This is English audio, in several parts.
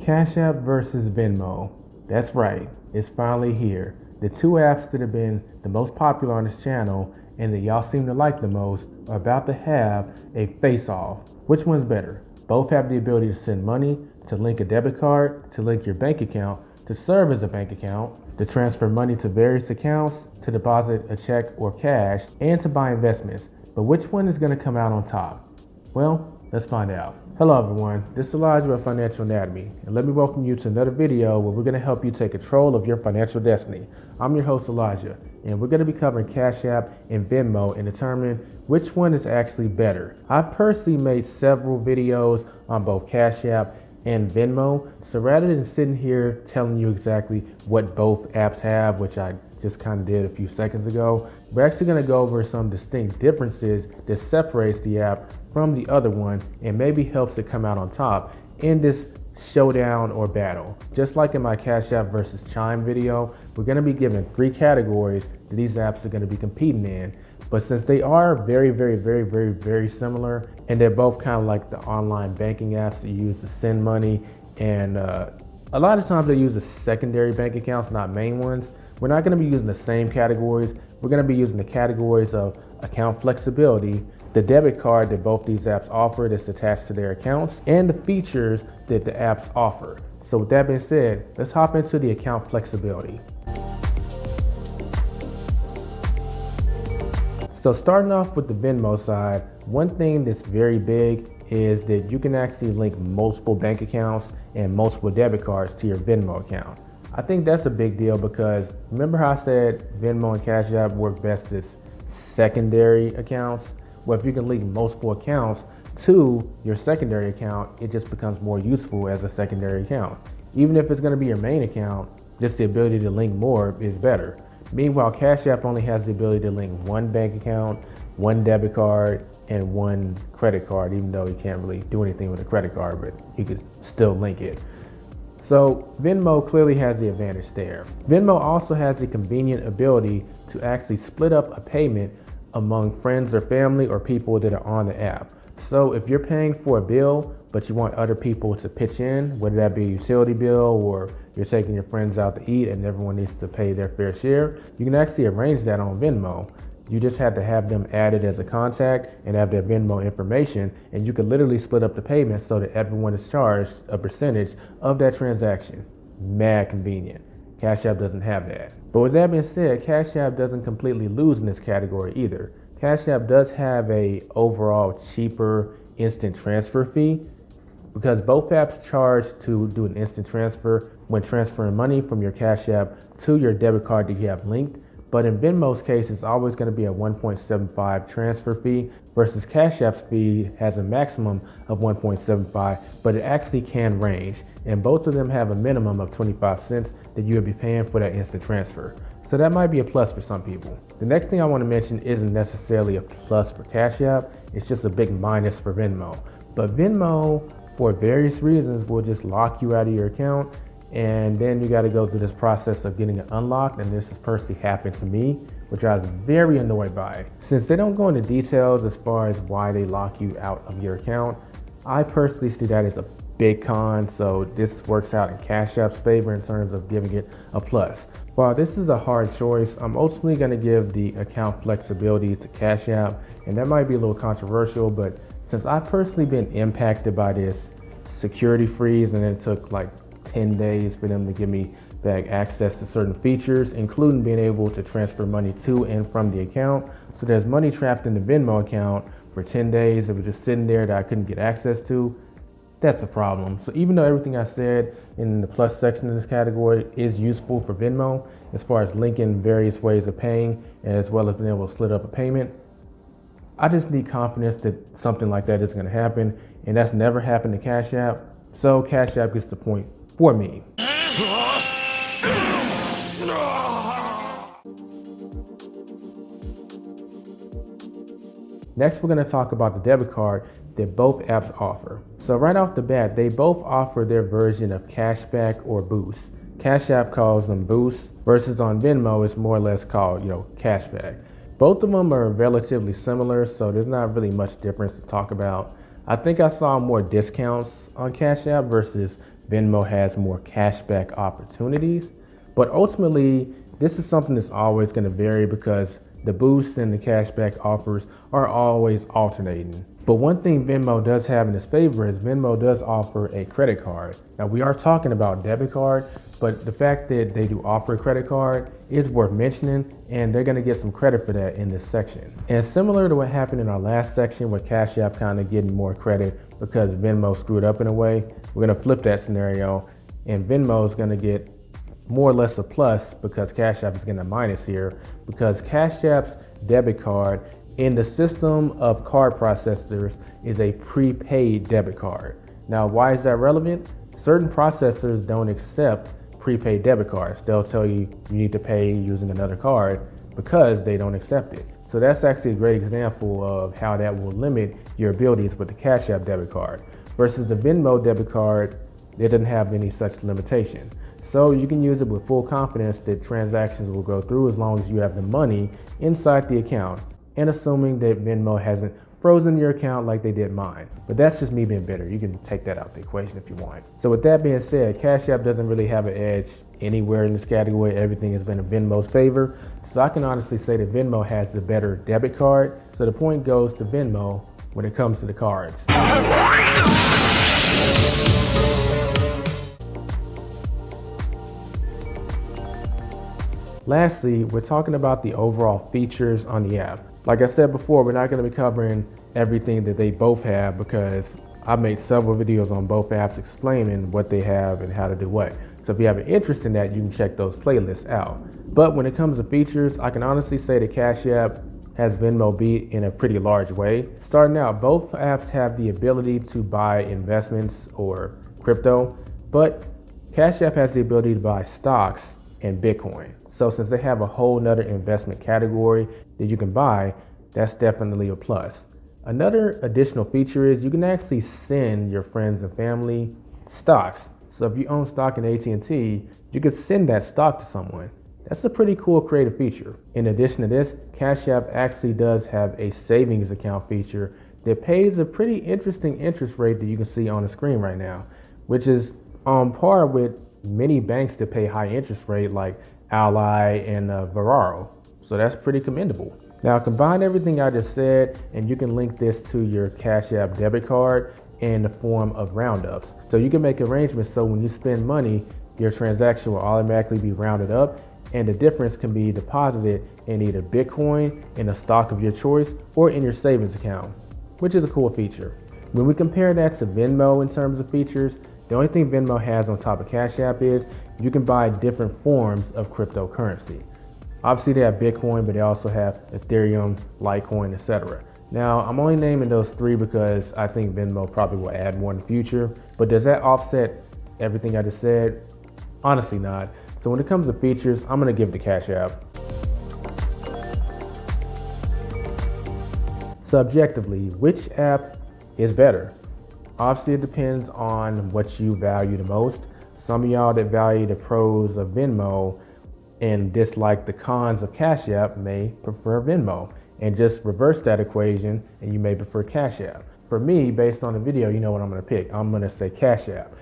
Cash App versus Venmo. That's right, it's finally here. The two apps that have been the most popular on this channel and that y'all seem to like the most are about to have a face-off. Which one's better? Both have the ability to send money, to link a debit card, to link your bank account, to serve as a bank account, to transfer money to various accounts, to deposit a check or cash, and to buy investments. But which one is going to come out on top? Well, let's find out. Hello everyone, this is Elijah with Financial Anatomy, and let me welcome you to another video where we're going to help you take control of your financial destiny. I'm your host Elijah, and we're going to be covering Cash App and Venmo and determining which one is actually better. I personally made several videos on both Cash App and Venmo, so rather than sitting here telling you exactly what both apps have, which I just kind of did a few seconds ago, we're actually going to go over some distinct differences that separates the app from the other one and maybe helps it come out on top in this showdown or battle. Just like in my Cash App versus Chime video, we're going to be given three categories that these apps are going to be competing in. But since they are very similar, and they're both kind of like the online banking apps that you use to send money, and a lot of times they use the secondary bank accounts, not main ones, we're not going to be using the same categories. We're going to be using the categories of account flexibility, the debit card that both these apps offer that's attached to their accounts, and the features that the apps offer. So with that being said, let's hop into the account flexibility. So starting off with the Venmo side, one thing that's very big is that you can actually link multiple bank accounts and multiple debit cards to your Venmo account. I think that's a big deal because remember how I said Venmo and Cash App work best as secondary accounts? Well, if you can link multiple accounts to your secondary account, it just becomes more useful as a secondary account. Even if it's going to be your main account, just the ability to link more is better. Meanwhile, Cash App only has the ability to link one bank account, one debit card, and one credit card, even though you can't really do anything with a credit card, but you could still link it. So Venmo clearly has the advantage there. Venmo also has the convenient ability to actually split up a payment among friends or family or people that are on the app. So if you're paying for a bill, but you want other people to pitch in, whether that be a utility bill or you're taking your friends out to eat and everyone needs to pay their fair share, you can actually arrange that on Venmo. You just have to have them added as a contact and have their Venmo information, and you can literally split up the payment so that everyone is charged a percentage of that transaction. Mad convenient. Cash App doesn't have that. But with that being said, Cash App doesn't completely lose in this category either. Cash App does have a overall cheaper instant transfer fee because both apps charge to do an instant transfer when transferring money from your Cash App to your debit card that you have linked. But in Venmo's case, it's always going to be a 1.75 transfer fee versus Cash App's fee has a maximum of 1.75, but it actually can range. And both of them have a minimum of 25 cents that you would be paying for that instant transfer. So that might be a plus for some people. The next thing I want to mention isn't necessarily a plus for Cash App. It's just a big minus for Venmo. But Venmo, for various reasons, will just lock you out of your account. And then you got to go through this process of getting it unlocked, and this has personally happened to me, which I was very annoyed by. Since they don't go into details as far as why they lock you out of your account, I personally see that as a big con, so this works out in Cash App's favor in terms of giving it a plus. While this is a hard choice, I'm ultimately going to give the account flexibility to Cash App, and that might be a little controversial, but since I've personally been impacted by this security freeze and it took like 10 days for them to give me back access to certain features, including being able to transfer money to and from the account. So there's money trapped in the Venmo account for 10 days that was just sitting there that I couldn't get access to. That's a problem. So even though everything I said in the plus section of this category is useful for Venmo, as far as linking various ways of paying, as well as being able to split up a payment, I just need confidence that something like that is going to happen, and that's never happened to Cash App. So Cash App gets the point for me. Next, we're going to talk about the debit card that both apps offer. So right off the bat, they both offer their version of cashback or boost. Cash App calls them boost versus on Venmo, it's more or less called, cashback. Both of them are relatively similar, so there's not really much difference to talk about. I think I saw more discounts on Cash App versus Venmo has more cashback opportunities. But ultimately, this is something that's always going to vary because the boosts and the cashback offers are always alternating. But one thing Venmo does have in its favor is Venmo does offer a credit card. Now we are talking about debit card, but the fact that they do offer a credit card is worth mentioning, and they're going to get some credit for that in this section. And similar to what happened in our last section with Cash App kind of getting more credit because Venmo screwed up in a way, we're going to flip that scenario, and Venmo is going to get more or less a plus because Cash App is getting a minus here, because Cash App's debit card in the system of card processors is a prepaid debit card. Now, why is that relevant? Certain processors don't accept prepaid debit cards. They'll tell you you need to pay using another card because they don't accept it. So that's actually a great example of how that will limit your abilities with the Cash App debit card. Versus the Venmo debit card, it doesn't have any such limitation. So you can use it with full confidence that transactions will go through as long as you have the money inside the account, and assuming that Venmo hasn't frozen your account like they did mine. But that's just me being bitter. You can take that out the equation if you want. So with that being said, Cash App doesn't really have an edge anywhere in this category. Everything has been in Venmo's favor. So I can honestly say that Venmo has the better debit card. So the point goes to Venmo when it comes to the cards. Lastly, we're talking about the overall features on the app. Like I said before, we're not going to be covering everything that they both have because I've made several videos on both apps explaining what they have and how to do what. So if you have an interest in that, you can check those playlists out. But when it comes to features, I can honestly say that Cash App has Venmo beat in a pretty large way. Starting out, both apps have the ability to buy investments or crypto, but Cash App has the ability to buy stocks and Bitcoin. So since they have a whole nother investment category that you can buy, that's definitely a plus. Another additional feature is you can actually send your friends and family stocks. So if you own stock in AT&T, you can send that stock to someone. That's a pretty cool creative feature. In addition to this, Cash App actually does have a savings account feature that pays a pretty interesting interest rate that you can see on the screen right now, which is on par with many banks that pay high interest rate like Ally and Referral. So that's pretty commendable. Now combine everything I just said and you can link this to your Cash App debit card in the form of roundups. So you can make arrangements so when you spend money, your transaction will automatically be rounded up, and the difference can be deposited in either Bitcoin, in a stock of your choice, or in your savings account, which is a cool feature. When we compare that to Venmo in terms of features, the only thing Venmo has on top of Cash App is you can buy different forms of cryptocurrency. Obviously they have Bitcoin, but they also have Ethereum, Litecoin, etc. Now I'm only naming those three because I think Venmo probably will add more in the future, but does that offset everything I just said? Honestly not. So when it comes to features, I'm gonna give it to Cash App. Subjectively, which app is better? Obviously it depends on what you value the most. Some of y'all that value the pros of Venmo and dislike the cons of Cash App may prefer Venmo, and just reverse that equation and you may prefer Cash App. For me, based on the video, you know what I'm gonna pick. I'm gonna say Cash App.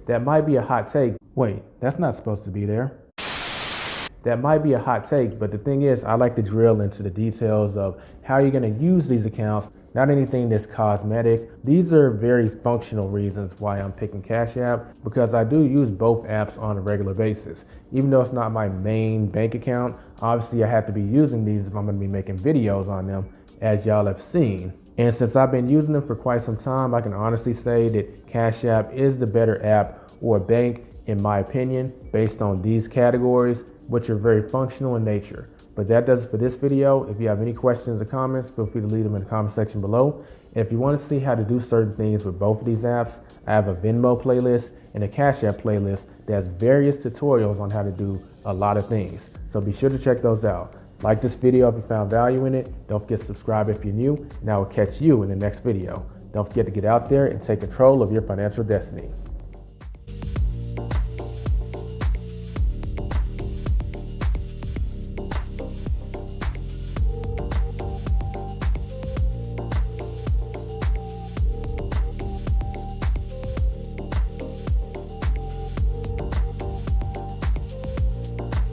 That might be a hot take. Wait, that's not supposed to be there. That might be a hot take, but the thing is, I like to drill into the details of how you're going to use these accounts, not anything that's cosmetic. These are very functional reasons why I'm picking Cash App, because I do use both apps on a regular basis. Even though it's not my main bank account, obviously I have to be using these if I'm going to be making videos on them, as y'all have seen. And since I've been using them for quite some time, I can honestly say that Cash App is the better app or bank, in my opinion, based on these categories, which are very functional in nature. But that does it for this video. If you have any questions or comments, feel free to leave them in the comment section below. And if you want to see how to do certain things with both of these apps, I have a Venmo playlist and a Cash App playlist that has various tutorials on how to do a lot of things. So be sure to check those out. Like this video if you found value in it. Don't forget to subscribe if you're new, and I will catch you in the next video. Don't forget to get out there and take control of your financial destiny.